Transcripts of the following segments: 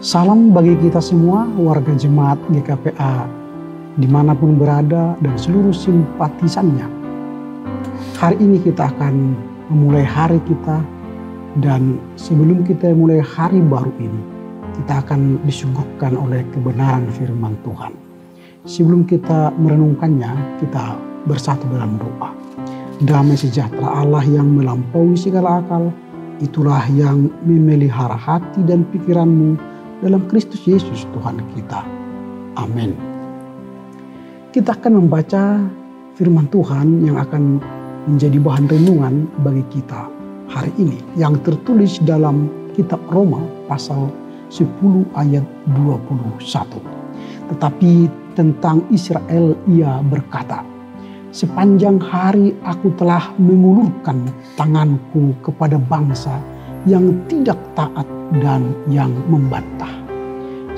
Salam bagi kita semua warga jemaat GKPA dimanapun berada dan seluruh simpatisannya. Hari ini kita akan memulai hari kita, dan sebelum kita mulai hari baru ini, kita akan disuguhkan oleh kebenaran firman Tuhan. Sebelum kita merenungkannya, kita bersatu dalam doa. Damai sejahtera Allah yang melampaui segala akal, itulah yang memelihara hati dan pikiranmu dalam Kristus Yesus Tuhan kita. Amin. Kita akan membaca firman Tuhan yang akan menjadi bahan renungan bagi kita hari ini, yang tertulis dalam kitab Roma pasal 10 ayat 21. Tetapi tentang Israel ia berkata, "Sepanjang hari aku telah mengulurkan tanganku kepada bangsa yang tidak taat dan yang membantah.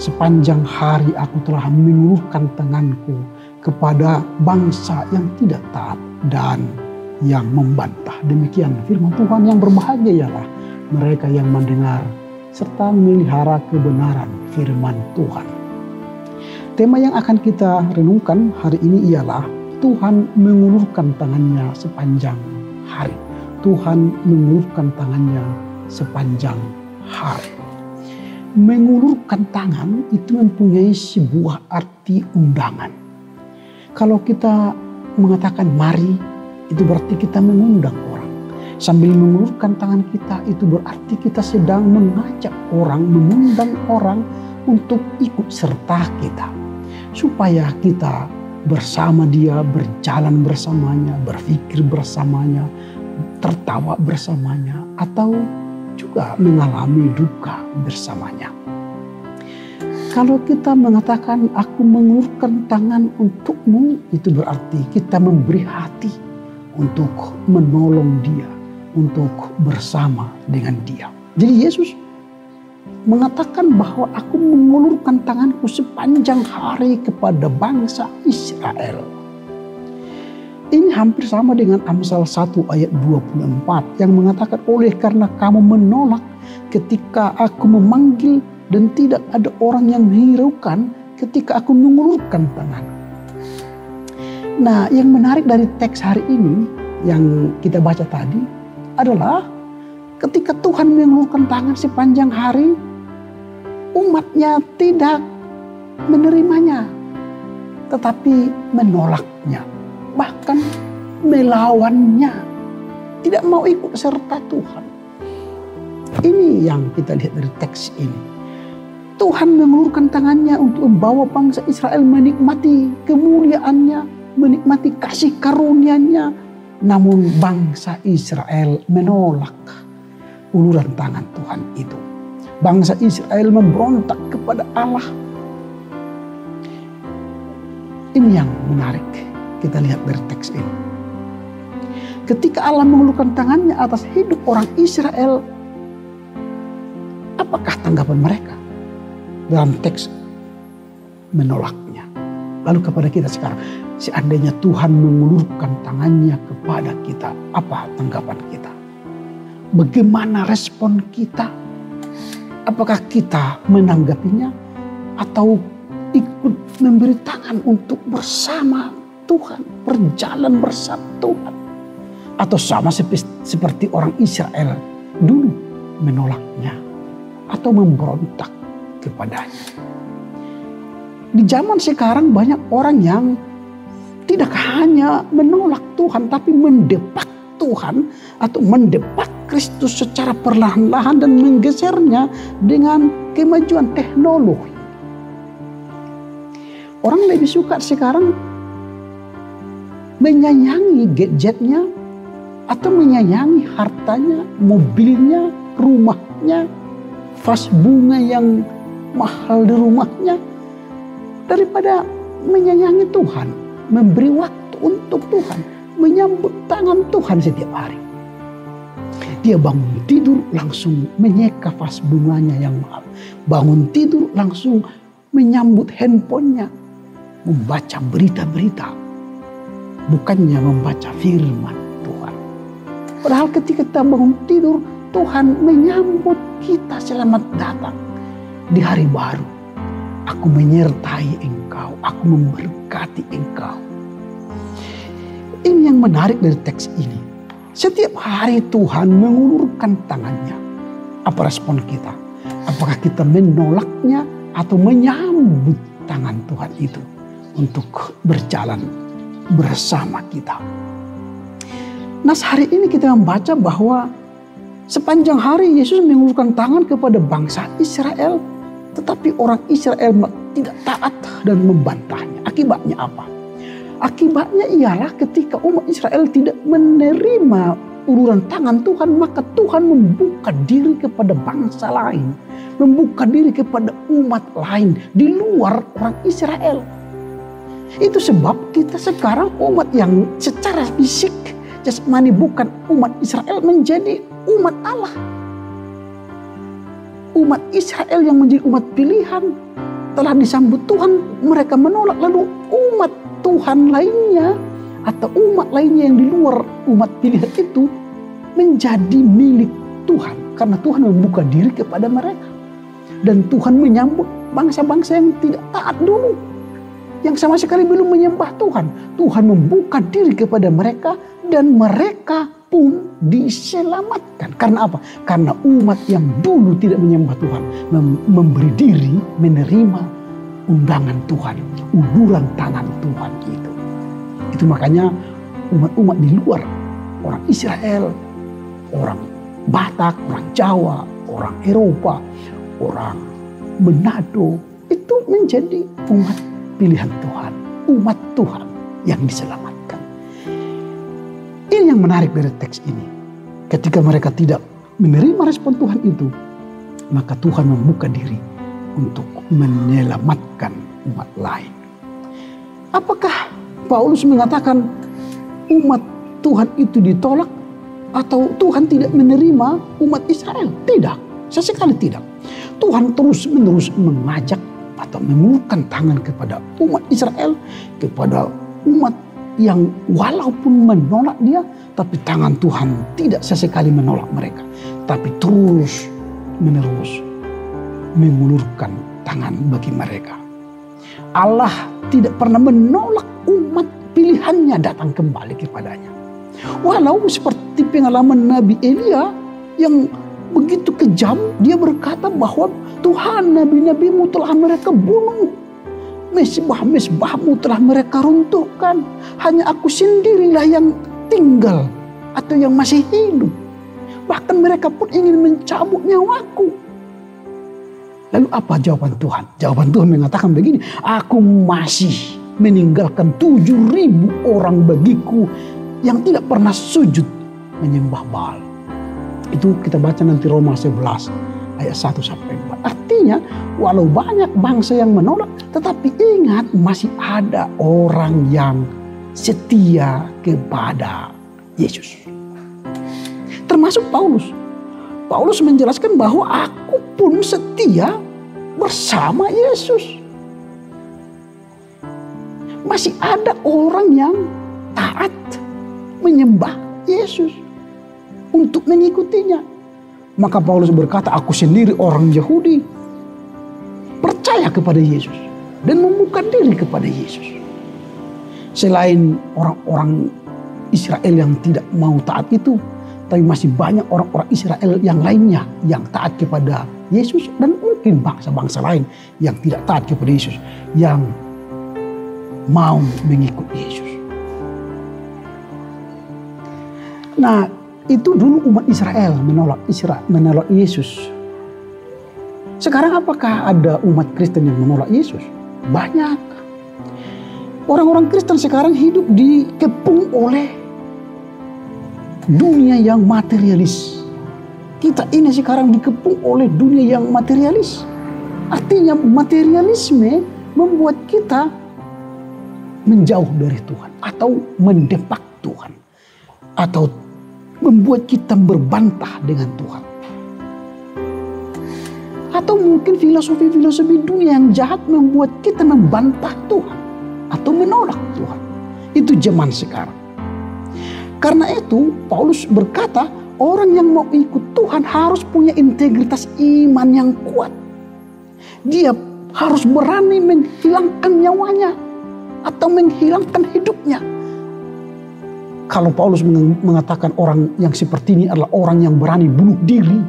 Sepanjang hari aku telah mengulurkan tanganku kepada bangsa yang tidak taat dan yang membantah." Demikian firman Tuhan. Yang berbahagia ialah mereka yang mendengar serta memelihara kebenaran firman Tuhan. Tema yang akan kita renungkan hari ini ialah Tuhan mengulurkan tangannya sepanjang hari. Tuhan mengulurkan tangannya sepanjang hari. Mengulurkan tangan itu mempunyai sebuah arti undangan. Kalau kita mengatakan mari, itu berarti kita mengundang orang. Sambil mengulurkan tangan kita, itu berarti kita sedang mengajak orang, mengundang orang untuk ikut serta kita. Supaya kita bersama dia, berjalan bersamanya, berpikir bersamanya, tertawa bersamanya, atau juga mengalami duka bersamanya. Kalau kita mengatakan aku mengulurkan tangan untukmu, itu berarti kita memberi hati untuk menolong dia, untuk bersama dengan dia. Jadi Yesus mengatakan bahwa aku mengulurkan tanganku sepanjang hari kepada bangsa Israel. Ini hampir sama dengan Amsal 1 ayat 24 yang mengatakan, oleh karena kamu menolak ketika aku memanggil dan tidak ada orang yang menghiraukan ketika aku mengulurkan tangan. Nah, yang menarik dari teks hari ini yang kita baca tadi adalah ketika Tuhan mengulurkan tangan sepanjang hari, umatnya tidak menerimanya, tetapi menolaknya. Bahkan melawannya, tidak mau ikut serta Tuhan. Ini yang kita lihat dari teks ini. Tuhan mengulurkan tangannya untuk membawa bangsa Israel menikmati kemuliaannya, menikmati kasih karunia-Nya. Namun bangsa Israel menolak uluran tangan Tuhan itu. Bangsa Israel memberontak kepada Allah. Ini yang menarik kita lihat dari teks ini. Ketika Allah mengulurkan tangannya atas hidup orang Israel, apakah tanggapan mereka? Dalam teks menolaknya. Lalu kepada kita sekarang, seandainya Tuhan mengulurkan tangannya kepada kita, apa tanggapan kita? Bagaimana respon kita? Apakah kita menanggapinya atau ikut memberi tangan untuk bersama Tuhan, berjalan bersama Tuhan? Atau sama seperti orang Israel dulu menolaknya atau memberontak kepadanya? Di zaman sekarang banyak orang yang tidak hanya menolak Tuhan tapi mendepak Tuhan atau mendepak Kristus secara perlahan-lahan dan menggesernya dengan kemajuan teknologi. Orang lebih suka sekarang menyayangi gadgetnya atau menyayangi hartanya, mobilnya, rumahnya, vas bunga yang mahal di rumahnya, daripada menyayangi Tuhan, memberi waktu untuk Tuhan, menyambut tangan Tuhan setiap hari. Dia bangun tidur langsung menyeka vas bunganya yang mahal. Bangun tidur langsung menyambut handphonenya, membaca berita-berita, bukannya membaca firman Tuhan. Padahal ketika kita bangun tidur, Tuhan menyambut kita selamat datang. di hari baru. Aku menyertai engkau, aku memberkati engkau. Ini yang menarik dari teks ini. Setiap hari Tuhan mengulurkan tangannya. Apa respon kita? Apakah kita menolaknya atau menyambut tangan Tuhan itu untuk berjalan bersama kita? Nah, hari ini kita membaca bahwa sepanjang hari Yesus mengulurkan tangan kepada bangsa Israel, tetapi orang Israel tidak taat dan membantahnya. Akibatnya apa? Akibatnya ialah ketika umat Israel tidak menerima uluran tangan Tuhan, maka Tuhan membuka diri kepada bangsa lain, membuka diri kepada umat lain di luar orang Israel. Itu sebab kita sekarang umat yang secara fisik, jasmani bukan umat Israel, menjadi umat Allah. Umat Israel yang menjadi umat pilihan telah disambut Tuhan, mereka menolak. Lalu umat Tuhan lainnya atau umat lainnya yang di luar umat pilihan itu menjadi milik Tuhan, karena Tuhan membuka diri kepada mereka. Dan Tuhan menyambut bangsa-bangsa yang tidak taat dulu, yang sama sekali belum menyembah Tuhan. Tuhan membuka diri kepada mereka dan mereka pun diselamatkan. Karena apa? Karena umat yang dulu tidak menyembah Tuhan memberi diri menerima undangan Tuhan, uluran tangan Tuhan itu. Itu makanya umat-umat di luar, orang Israel, orang Batak, orang Jawa, orang Eropa, orang Manado, itu menjadi umat pilihan Tuhan, umat Tuhan yang diselamatkan. Ini yang menarik dari teks ini. Ketika mereka tidak menerima respon Tuhan itu, maka Tuhan membuka diri untuk menyelamatkan umat lain. Apakah Paulus mengatakan umat Tuhan itu ditolak atau Tuhan tidak menerima umat Israel? Tidak, sesekali tidak. Tuhan terus-menerus mengajak atau mengulurkan tangan kepada umat Israel, kepada umat yang walaupun menolak dia, tapi tangan Tuhan tidak sesekali menolak mereka, tapi terus menerus mengulurkan tangan bagi mereka. Allah tidak pernah menolak umat pilihannya datang kembali kepadanya. Walau seperti pengalaman Nabi Elia yang begitu kejam, dia berkata bahwa Tuhan, nabi-nabimu telah mereka bunuh, mesbah-mesbahmu telah mereka runtuhkan, hanya aku sendirilah yang tinggal atau yang masih hidup. Bahkan mereka pun ingin mencabut nyawaku. Lalu apa jawaban Tuhan? Jawaban Tuhan mengatakan begini, aku masih meninggalkan 7.000 orang bagiku yang tidak pernah sujud menyembah Baal. Itu kita baca nanti Roma 11 ayat 1-4. Artinya walau banyak bangsa yang menolak, tetapi ingat masih ada orang yang setia kepada Yesus. Termasuk Paulus. Paulus menjelaskan bahwa aku pun setia bersama Yesus. Masih ada orang yang taat menyembah Yesus untuk mengikutinya. Maka Paulus berkata, aku sendiri orang Yahudi percaya kepada Yesus dan membuka diri kepada Yesus. Selain orang-orang Israel yang tidak mau taat itu, tapi masih banyak orang-orang Israel yang lainnya yang taat kepada Yesus, dan mungkin bangsa-bangsa lain yang tidak taat kepada Yesus, yang mau mengikut Yesus. Nah, itu dulu umat Israel menolak Yesus. Sekarang apakah ada umat Kristen yang menolak Yesus? Banyak. Orang-orang Kristen sekarang hidup dikepung oleh dunia yang materialis. Kita ini sekarang dikepung oleh dunia yang materialis. Artinya materialisme membuat kita menjauh dari Tuhan atau mendepak Tuhan, atau membuat kita berbantah dengan Tuhan. Atau mungkin filosofi-filosofi dunia yang jahat membuat kita membantah Tuhan atau menolak Tuhan. Itu zaman sekarang. Karena itu Paulus berkata, orang yang mau ikut Tuhan harus punya integritas iman yang kuat. Dia harus berani menghilangkan nyawanya atau menghilangkan hidupnya. Kalau Paulus mengatakan orang yang seperti ini adalah orang yang berani bunuh diri,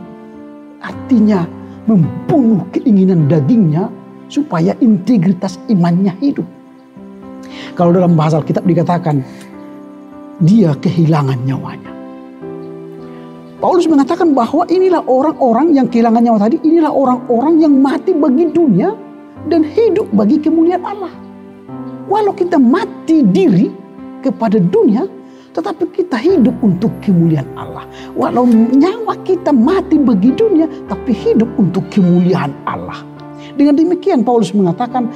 artinya membunuh keinginan dagingnya supaya integritas imannya hidup. Kalau dalam bahasa Alkitab dikatakan dia kehilangan nyawanya. Paulus mengatakan bahwa inilah orang-orang yang kehilangan nyawa tadi, inilah orang-orang yang mati bagi dunia dan hidup bagi kemuliaan Allah. Walau kita mati diri kepada dunia, tetapi kita hidup untuk kemuliaan Allah. Walau nyawa kita mati bagi dunia, tapi hidup untuk kemuliaan Allah. Dengan demikian Paulus mengatakan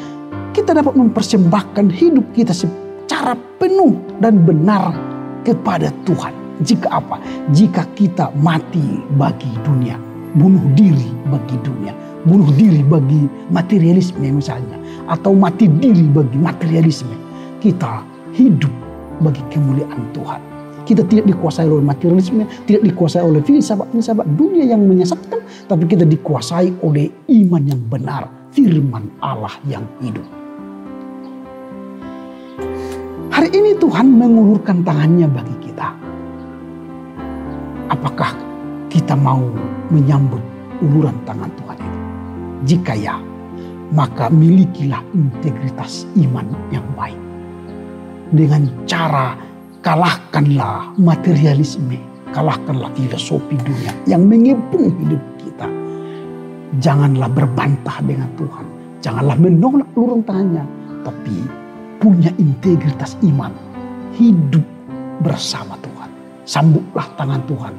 kita dapat mempersembahkan hidup kita secara penuh dan benar kepada Tuhan. Jika apa? Jika kita mati bagi dunia, bunuh diri bagi dunia, bunuh diri bagi materialisme misalnya, atau mati diri bagi materialisme, kita hidup bagi kemuliaan Tuhan. Kita tidak dikuasai oleh materialisme, tidak dikuasai oleh filsafat dunia yang menyesatkan, tapi kita dikuasai oleh iman yang benar, firman Allah yang hidup. Hari ini Tuhan mengulurkan tangannya bagi kita. Apakah kita mau menyambut uluran tangan Tuhan itu? Jika ya, maka milikilah integritas iman yang baik. Dengan cara kalahkanlah materialisme, kalahkanlah filosofi dunia yang mengepung hidup kita. Janganlah berbantah dengan Tuhan, janganlah menolak uluran tangannya, tapi punya integritas iman, hidup bersama Tuhan. Sambutlah tangan Tuhan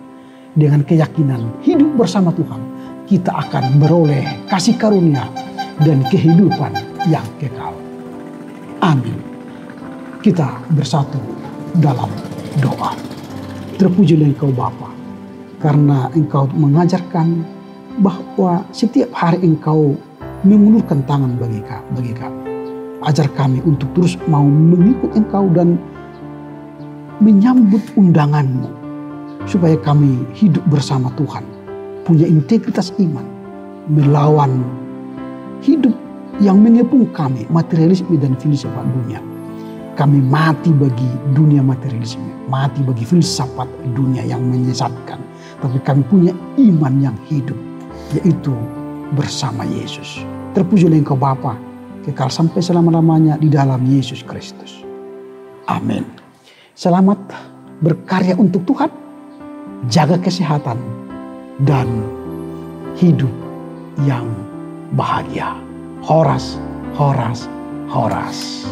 dengan keyakinan hidup bersama Tuhan. Kita akan beroleh kasih karunia dan kehidupan yang kekal. Amin. Kita bersatu dalam doa. Terpujilah Engkau Bapa, karena Engkau mengajarkan bahwa setiap hari Engkau mengulurkan tangan bagi kami. Ajar kami untuk terus mau mengikut Engkau dan menyambut undangan-Mu, supaya kami hidup bersama Tuhan, punya integritas iman, melawan hidup yang mengepung kami, materialisme dan filsafat dunia. Kami mati bagi dunia materialisme, mati bagi filsafat dunia yang menyesatkan, tapi kami punya iman yang hidup, yaitu bersama Yesus. Terpujilah Engkau Bapa, kekal sampai selama-lamanya di dalam Yesus Kristus. Amin. Selamat berkarya untuk Tuhan, jaga kesehatan, dan hidup yang bahagia. Horas, horas, horas.